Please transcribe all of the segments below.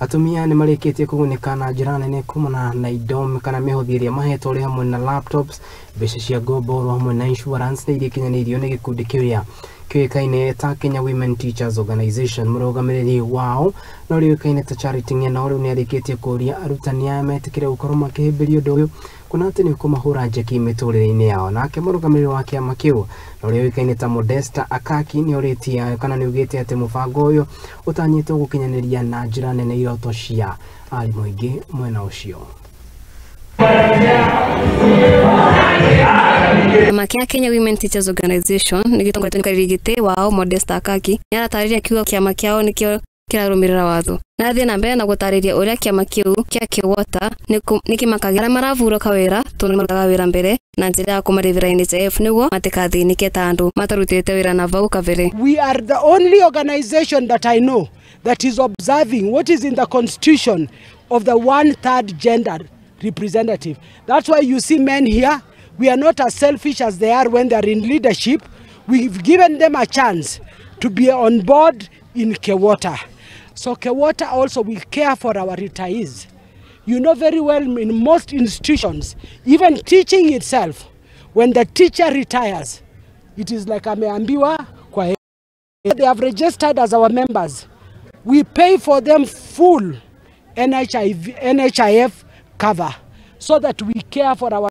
Atumia ni marĩkĩtie kugunika na njĩra nene kumana na indo kana mihothi iria mahetwo ri hamwe na laptops, mbeca cia ngombo hamwe na insurance na iria kinyanĩirio nĩ gĩkundi kĩrĩa kĩoĩkaine ta Kenya Women Teachers Organization. Murugamiriri wao no rĩoĩkaine ta Charity Ngeno rĩu nĩ arĩkĩtie kũria arutani aya metĩkĩre gũkorwo makĩhĩmbĩria ũndũ ũyũ kuna atĩ nĩ kũmahũra njeki mĩtũrĩre-inĩ yao. Nake murugamiriri wa kiama kĩu no rĩoĩkaine ta Modesta akaki nioritie kana nĩ ugĩte atĩ mũbango ũyũ ũtanyĩtwo gũkinyanĩria na njĩra nene iroto cia arimũ aingĩ mwena ũcio. Kiama Kenya Women Teachers Organization ni gitongoretwo nĩ karigite wao Modesta akaki nĩ aratarĩria kiugo kiama kiao nikĩo kĩrarũmĩrĩra watho na thĩ na mbere na gũtarĩria ũrĩa kiama kĩu kĩa kĩwota nĩ kĩmakagira maravurũka wĩra tondũ marutaga wĩra mbere na njĩra ya kũmarĩhĩra NHIF nĩguo matikathĩnĩke ta andũ matarutĩte wĩra na vau kabere. We are the only organization that I know that is observing what is in the constitution of the 1/3 gender representative. That's why you see men here. We are not as selfish as they are when they are in leadership. We've given them a chance to be on board in Kewota. So Kewota also will care for our retirees. You know very well in most institutions, even teaching itself, when the teacher retires, it is like ameambiwa kwa heri. They have registered as our members. We pay for them full NHIF cover so that we care for our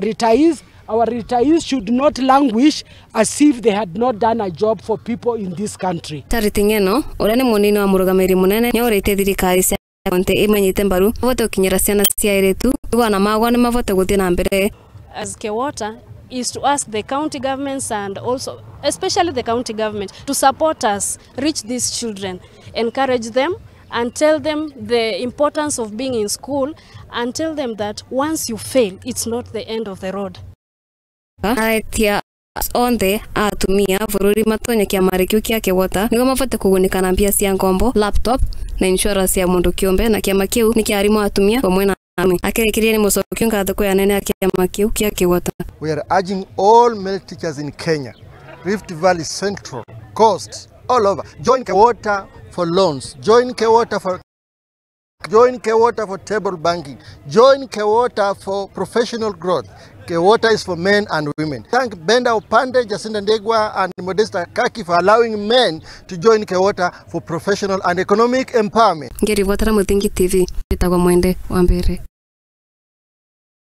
retirees. Our retirees should not languish as if they had not done a job for people in this country. Charity Ngeno, ũrĩa nĩ mũnini wa Murugamiriri mũnene nĩ orĩte thirikari cia kaunti manyite mbaru vote ũkinyĩra ciana cia airitu nĩguo na magwa nĩ mavote gũthiĩ na mbere. As Kewota is to ask the county governments and also especially the county government to support us reach these children, encourage them and tell them the importance of being in school and tell them that once you fail it's not the end of the road. Aitia onde atumia vururi matonya kiama kĩu kĩa Kewota nĩguo mavote kugunika na mbia cia ngombo, laptop na insurance ya mundu kiumbe na kiama kĩu nĩ kĩa arimũ atumia pamwe na arũme. Akĩrĩkĩria nĩ mũcokio ngatho kwa anene a kiama kĩu kĩa Kewota. We are urging all male teachers in Kenya, Rift Valley, Central, Coast, all over. Join Kewota for loans. Join Kewota for table banking. Join Kewota for professional growth. Kewota is for men and women. Thank Benda Opande, Jacinda Ndegwa and Modesta Akaki for allowing men to join Kewota for professional and economic empowerment. Ngeri Watara Mutingi TV, Bitagwa Mwende Wambere.